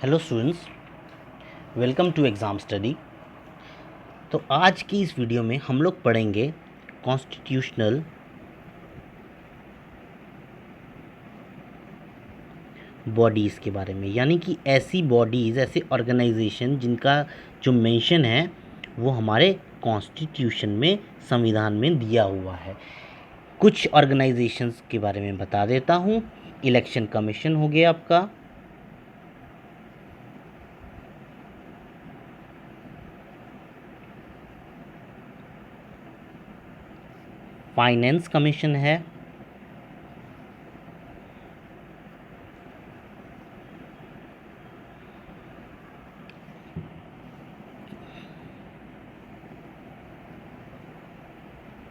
Hello students, welcome to exam study. तो आज की इस वीडियो में हम लोग पढ़ेंगे कॉन्स्टिट्यूशनल बॉडीज़ के बारे में, यानी कि ऐसी बॉडीज़, ऐसे ऑर्गेनाइजेशन जिनका जो मेंशन है वो हमारे कॉन्स्टिट्यूशन में, संविधान में दिया हुआ है। कुछ ऑर्गेनाइजेशंस के बारे में बता देता हूँ। इलेक्शन कमीशन हो गया आपका, फाइनेंस कमीशन है,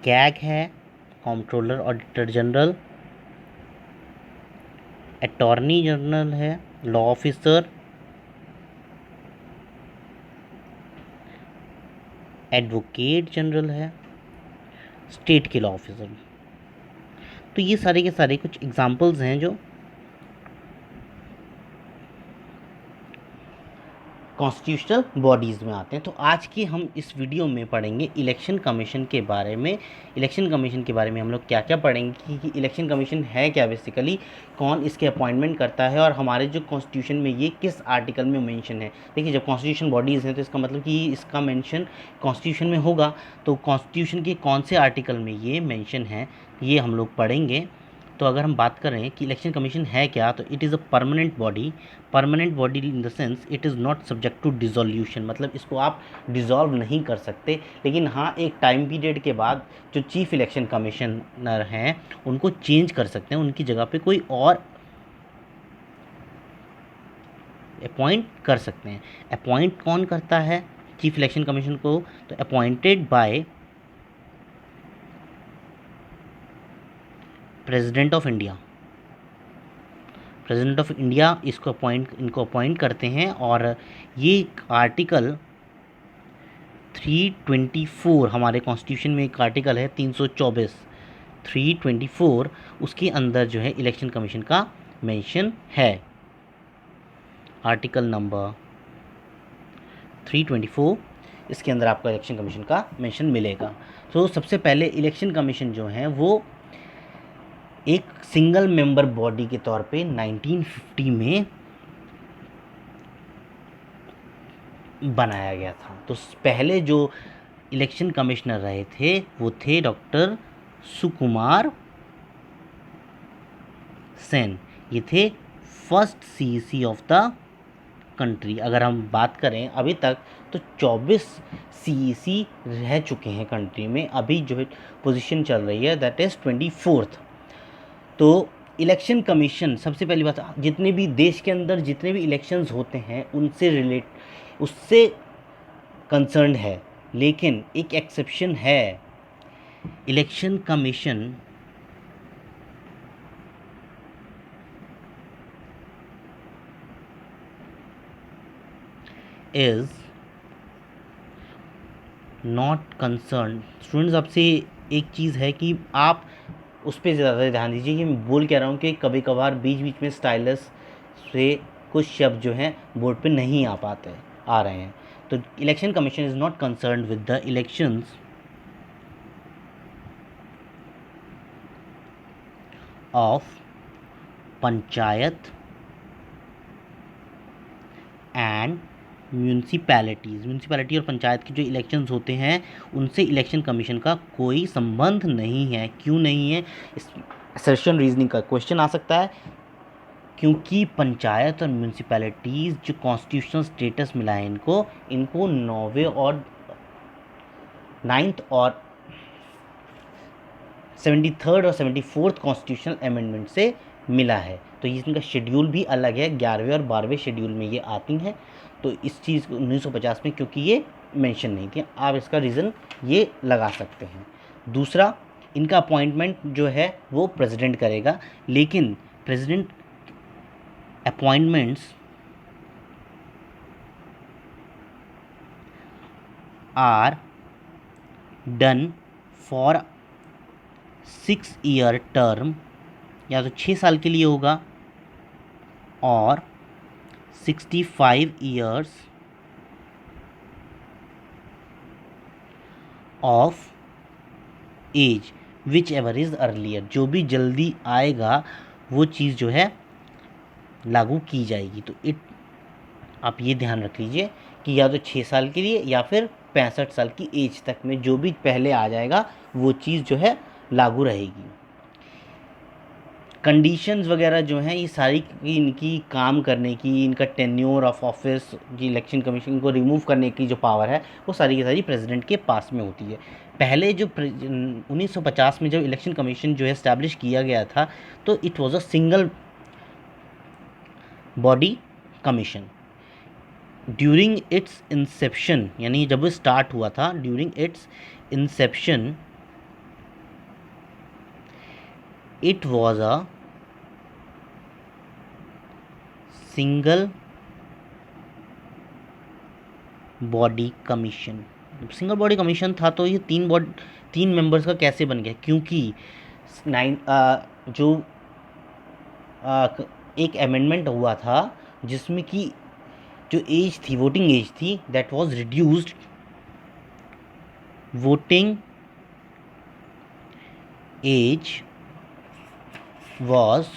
कैग है, controller auditor general, attorney general है, लॉ ऑफिसर, एडवोकेट जनरल है, स्टेट के लॉ ऑफिसर। तो ये सारे के सारे कुछ एग्जांपल्स हैं जो कॉन्स्टिट्यूशनल बॉडीज़ में आते हैं। तो आज की हम इस वीडियो में पढ़ेंगे इलेक्शन कमीशन के बारे में। इलेक्शन कमीशन के बारे में हम लोग क्या क्या पढ़ेंगे कि इलेक्शन कमीशन है क्या, बेसिकली कौन इसके अपॉइंटमेंट करता है, और हमारे जो कॉन्स्टिट्यूशन में ये किस आर्टिकल में मेंशन है। देखिए, जब कॉन्स्टिट्यूशन बॉडीज़ हैं तो इसका मतलब कि इसका मेंशन कॉन्स्टिट्यूशन में होगा, तो कॉन्स्टिट्यूशन के कौन से आर्टिकल में ये मेंशन है ये हम लोग पढ़ेंगे। तो अगर हम बात करें कि इलेक्शन कमीशन है क्या, तो it is a permanent body. Permanent body in the sense it is not subject to dissolution, मतलब इसको आप डिसॉल्व नहीं कर सकते, लेकिन हाँ एक टाइम पीरियड के बाद जो चीफ इलेक्शन कमिश्नर हैं उनको चेंज कर सकते हैं, उनकी जगह पे कोई और अपॉइंट कर सकते हैं। अपॉइंट कौन करता है चीफ इलेक्शन कमीशन को? तो appointed by president of India. President of India इनको अपॉइंट करते हैं। और ये आर्टिकल 324 हमारे कॉन्स्टिट्यूशन में एक आर्टिकल है 324, 324, उसके अंदर जो है इलेक्शन कमीशन का मेंशन है। आर्टिकल नंबर 324, इसके अंदर आपको इलेक्शन कमीशन का मेंशन मिलेगा। तो सबसे पहले इलेक्शन कमीशन जो है वो एक सिंगल मेंबर बॉडी के तौर पे 1950 में बनाया गया था। तो पहले जो इलेक्शन कमिश्नर रहे थे वो थे डॉक्टर सुकुमार सेन। ये थे first CEC of the country. अगर हम बात करें अभी तक तो 24 सीईसी रह चुके हैं कंट्री में। अभी जो है पोजीशन चल रही है दैट इज़ 24th। तो इलेक्शन कमीशन, सबसे पहली बात, जितने भी देश के अंदर जितने भी इलेक्शंस होते हैं उससे कंसर्न्ड है, लेकिन एक एक्सेप्शन है। Election commission is not concern. Students, आपसे एक चीज़ है कि आप उस पर ज़्यादा ध्यान दीजिए कि मैं बोल क्या रहा हूँ कि कभी कभार बीच बीच में स्टाइलस से कुछ शब्द जो हैं बोर्ड पे नहीं आ रहे हैं। तो election commission is not concern with the elections of panchayat and municipality और पंचायत के जो इलेक्शंस होते हैं उनसे इलेक्शन कमीशन का कोई संबंध नहीं है। क्यों नहीं है? इस असर्शन रीजनिंग का क्वेश्चन आ सकता है, क्योंकि पंचायत और म्यूनसिपैलिटीज़ जो कॉन्स्टिट्यूशनल स्टेटस मिला है इनको 9वें और 9th और 73rd और 74th कॉन्स्टिट्यूशनल अमेंडमेंट से मिला है। तो ये इनका शेड्यूल भी अलग है, 11वें और 12वें शेड्यूल में ये आती हैं। तो इस चीज़ को 1950 में क्योंकि ये मेंशन नहीं थी, आप इसका रीज़न ये लगा सकते हैं। दूसरा, इनका अपॉइंटमेंट जो है वो प्रेसिडेंट करेगा, लेकिन president appointments are done for 6 year term, या तो 6 साल के लिए होगा, और 65 years of age whichever is earlier, जो भी जल्दी आएगा वो चीज़ जो है लागू की जाएगी। तो आप ये ध्यान रख लीजिए कि या तो 6 साल के लिए या फिर 65 साल की एज तक में जो भी पहले आ जाएगा वो चीज़ जो है लागू रहेगी। कंडीशंस वगैरह जो हैं ये सारी इनकी काम करने की, इनका टेन्योर ऑफ ऑफिस, जी इलेक्शन कमीशन को रिमूव करने की जो पावर है वो सारी की सारी प्रेसिडेंट के पास में होती है। पहले जो 1950 में जब इलेक्शन कमीशन जो है इस्टेब्लिश किया गया था तो it was a single body commission. During its inception, यानी जब स्टार्ट हुआ था, during its inception it was a single body commission. Single body commission था तो ये तीन मेंबर्स का कैसे बन गया, क्योंकि जो एक अमेंडमेंट हुआ था जिसमें कि जो एज थी, वोटिंग एज थी, that was reduced, voting age was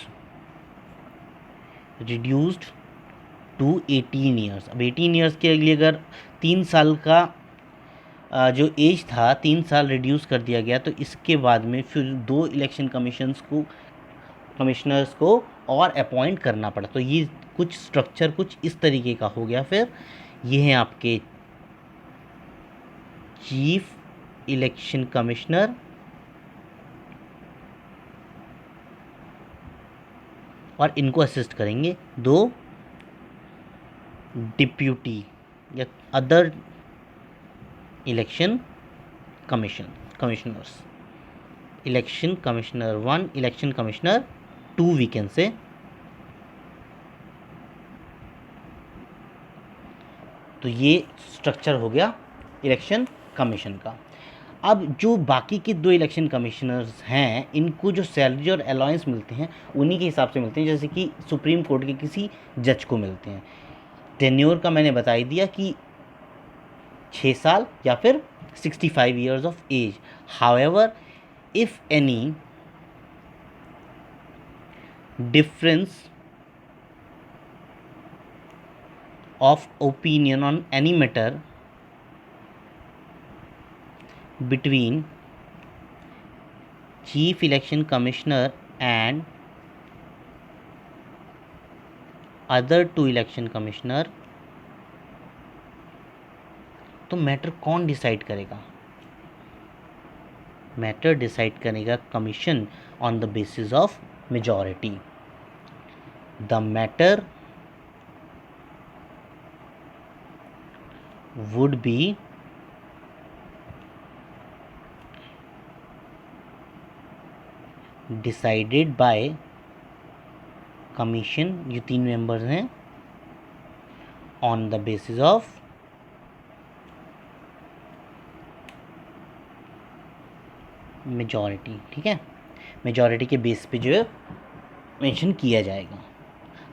reduced to 18 years. अब 18 ईयर्स के लिए अगर 3 साल का जो एज था 3 साल रिड्यूस कर दिया गया तो इसके बाद में फिर 2 इलेक्शन कमिश्नर्स को और अपॉइंट करना पड़ा। तो ये कुछ स्ट्रक्चर कुछ इस तरीके का हो गया। फिर ये हैं आपके चीफ इलेक्शन कमिश्नर और इनको असिस्ट करेंगे 2 डिप्यूटी या other election commissioners, election commissioner 1, election commissioner 2 we can say. तो ये स्ट्रक्चर हो गया इलेक्शन कमीशन का। अब जो बाकी के 2 इलेक्शन कमिश्नर्स हैं इनको जो सैलरी और अलाउंस मिलते हैं उन्हीं के हिसाब से मिलते हैं, जैसे कि सुप्रीम कोर्ट के किसी जज को मिलते हैं। टेन्योर का मैंने बता ही दिया कि 6 साल या फिर 65 years of age. However if any difference of opinion on any matter between chief election commissioner and other 2 election commissioner, तो मैटर कौन डिसाइड करेगा? मैटर डिसाइड करेगा commission on the basis of majority. The matter would be decided by commission, ये 3 members हैं, on the basis of majority. ठीक है, majority के base पे जो है मेंशन किया जाएगा।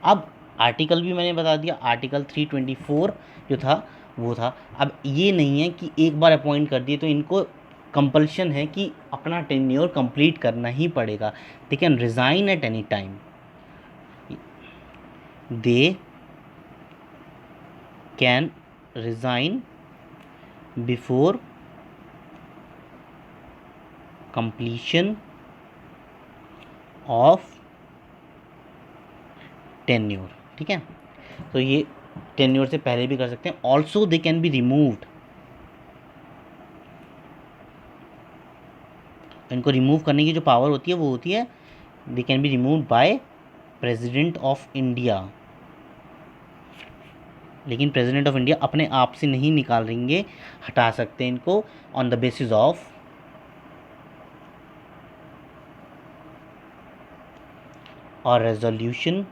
अब आर्टिकल भी मैंने बता दिया, आर्टिकल 324 जो था वो था। अब ये नहीं है कि एक बार अपॉइंट कर दिए तो इनको कंपल्शन है कि अपना टेन्योर कंप्लीट करना ही पड़ेगा। They can resign at any time, they can resign before completion of tenure. ठीक है, तो ये टेन्योर से पहले भी कर सकते हैं। Also they can be removed, इनको रिमूव करने की जो पावर होती है वो होती है they can be removed by president of India. लेकिन प्रेसिडेंट ऑफ इंडिया अपने आप से नहीं निकालेंगे, हटा सकते हैं इनको ऑन द बेसिस ऑफ और resolution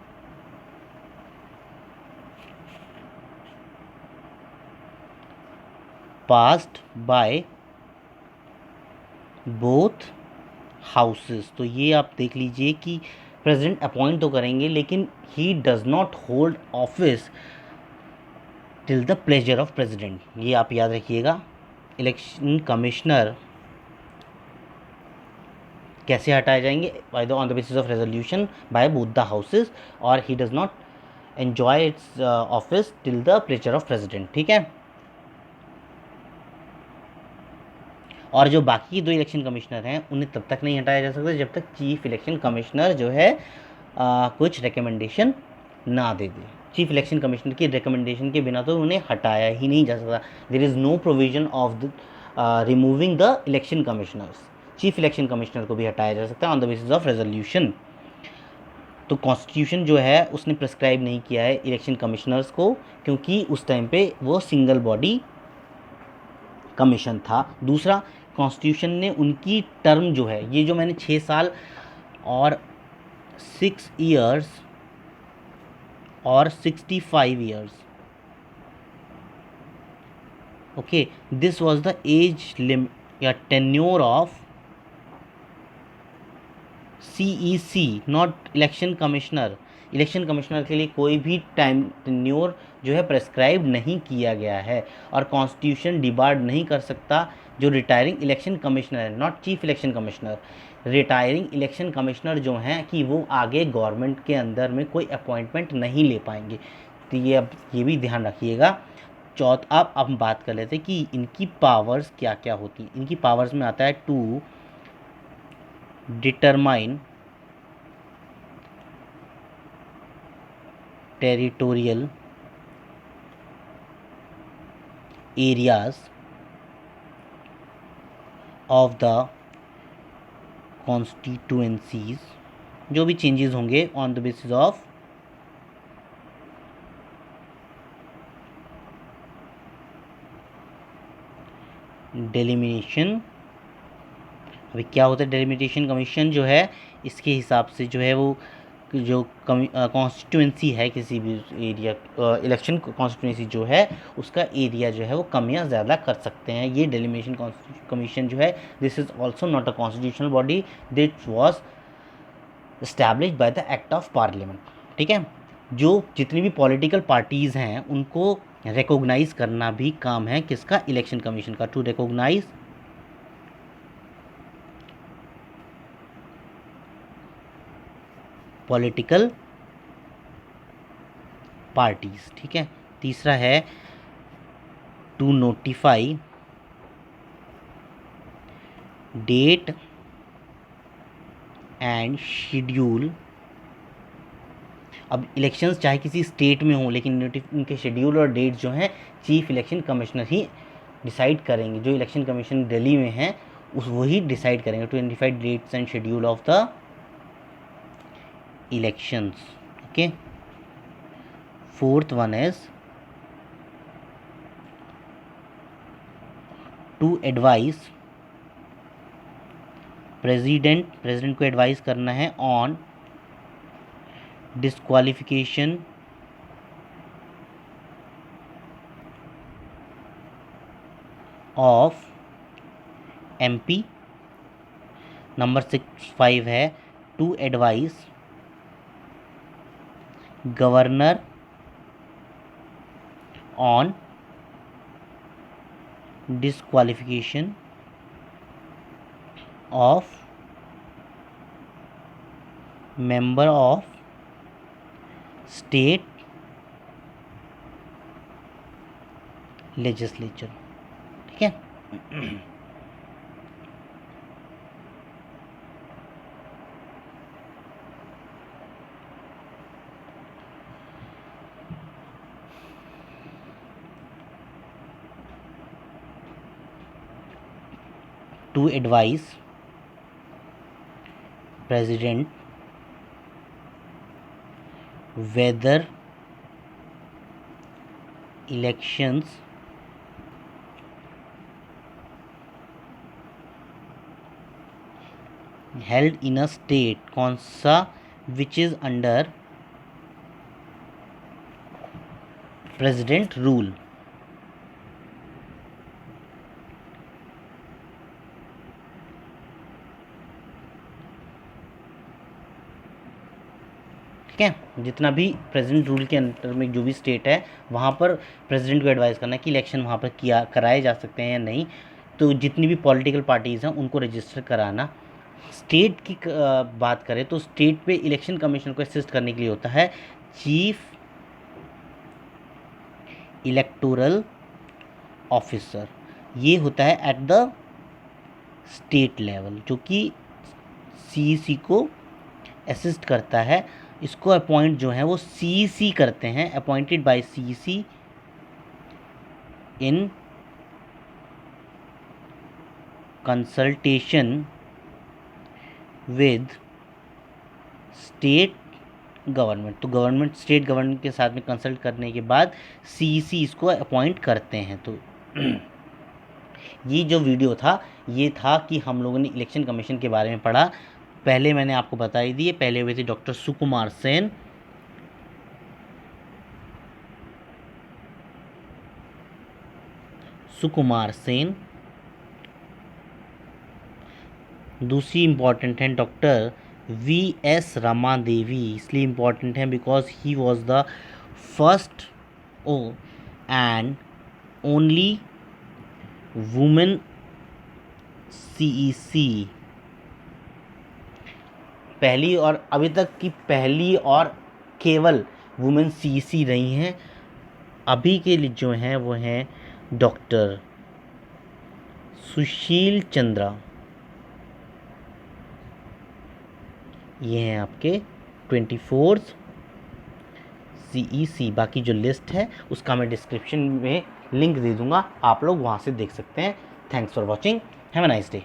passed by both houses. तो ये आप देख लीजिए कि प्रेसिडेंट अपॉइंट तो करेंगे, लेकिन he does not hold office till the pleasure of president. ये आप याद रखिएगा। इलेक्शन कमिश्नर कैसे हटाए जाएंगे? By the on the basis of resolution by both the houses, और he does not enjoy its office till the pleasure of president. ठीक है। और जो बाकी दो इलेक्शन कमिश्नर हैं उन्हें तब तक नहीं हटाया जा सकता जब तक चीफ इलेक्शन कमिश्नर जो है कुछ रिकमेंडेशन ना दे दे। चीफ इलेक्शन कमिश्नर की रिकमेंडेशन के बिना तो उन्हें हटाया ही नहीं जा सकता। There is no provision of the removing the election commissioners. Chief election commissioner को भी हटाया जा सकता है on the basis of resolution. तो कॉन्स्टिट्यूशन जो है उसने प्रिस्क्राइब नहीं किया है इलेक्शन कमिश्नर्स को, क्योंकि उस टाइम पे वो सिंगल बॉडी कमीशन था। दूसरा, कॉन्स्टिट्यूशन ने उनकी टर्म जो है, ये जो मैंने 6 साल और 6 years और 65 years, okay, this was the age limit या tenure of CEC, not election commissioner. Election commissioner के लिए कोई भी टाइम टेन्योर जो है प्रेस्क्राइब नहीं किया गया है, और कॉन्स्टिट्यूशन डिबार्ड नहीं कर सकता जो रिटायरिंग इलेक्शन कमिश्नर है, not chief election commissioner. Retiring election commissioner जो हैं कि वो आगे गवर्नमेंट के अंदर में कोई अपॉइंटमेंट नहीं ले पाएंगे। तो ये अब ये भी ध्यान रखिएगा। अब हम बात कर लेते हैं कि इनकी पावर्स क्या क्या होती हैं। इनकी पावर्स में आता है to determine territorial areas of the constituencies, जो भी चेंजेस होंगे on the basis of delimitation. अभी क्या होता है डेलिमिटेशन कमीशन जो है, इसके हिसाब से जो है वो जो कॉन्स्टिट्यूएंसी है किसी भी एरिया, इलेक्शन कॉन्स्टिट्यूएंसी जो है उसका एरिया जो है वो कम या ज़्यादा कर सकते हैं। ये डेलिमिटेशन कमीशन जो है, this is also not a constitutional body, that was establish by the act of parliament. ठीक है। जो जितनी भी पॉलिटिकल पार्टीज़ हैं उनको रिकॉग्नाइज करना भी काम है किसका? इलेक्शन कमीशन का, टू रिकॉग्नाइज पॉलिटिकल पार्टीज। ठीक है। तीसरा है to notify date and schedule. अब इलेक्शंस चाहे किसी स्टेट में हों, लेकिन उनके शेड्यूल और डेट जो हैं चीफ इलेक्शन कमिश्नर ही डिसाइड करेंगे। जो इलेक्शन कमीशन दिल्ली में है उस वही डिसाइड करेंगे to identify dates and schedule of the elections. Okay. Fourth one is to advise president को एडवाइस करना है on disqualification of MP। Number 5 है to advise governor on disqualification of member of state legislature. ठीक है। To advise president whether elections held in a state कौन सा which is under president rule। ठीक है। जितना भी प्रेसिडेंट रूल के अंडर में जो भी स्टेट है वहाँ पर प्रेसिडेंट को एडवाइस करना है कि इलेक्शन वहाँ पर कराए जा सकते हैं या नहीं। तो जितनी भी पॉलिटिकल पार्टीज़ हैं उनको रजिस्टर कराना। स्टेट की बात करें तो स्टेट पे इलेक्शन कमीशन को असिस्ट करने के लिए होता है चीफ इलेक्टोरल ऑफिसर। ये होता है एट द स्टेट लेवल, जो कि सीईसी को असिस्ट करता है। इसको अपॉइंट जो है वो सीईसी करते हैं, appointed by CEC in consultation with state government. तो गवर्नमेंट स्टेट गवर्नमेंट के साथ में कंसल्ट करने के बाद सीईसी इसको अपॉइंट करते हैं। तो ये जो वीडियो था ये था कि हम लोगों ने इलेक्शन कमीशन के बारे में पढ़ा। पहले मैंने आपको बता ही दिए, पहले हुए थे डॉक्टर सुकुमार सेन, दूसरी इम्पॉर्टेंट है डॉक्टर वी.एस. रमा देवी। इसलिए इम्पॉर्टेंट है because he was the first and only women CEC, पहली और अभी तक की पहली और केवल वुमेन सीईसी रही हैं। अभी के लिए जो हैं वो हैं डॉक्टर सुशील चंद्रा। ये हैं आपके 24 सीईसी। बाकी जो लिस्ट है उसका मैं डिस्क्रिप्शन में लिंक दे दूंगा, आप लोग वहाँ से देख सकते हैं। Thanks for watching, have a nice day.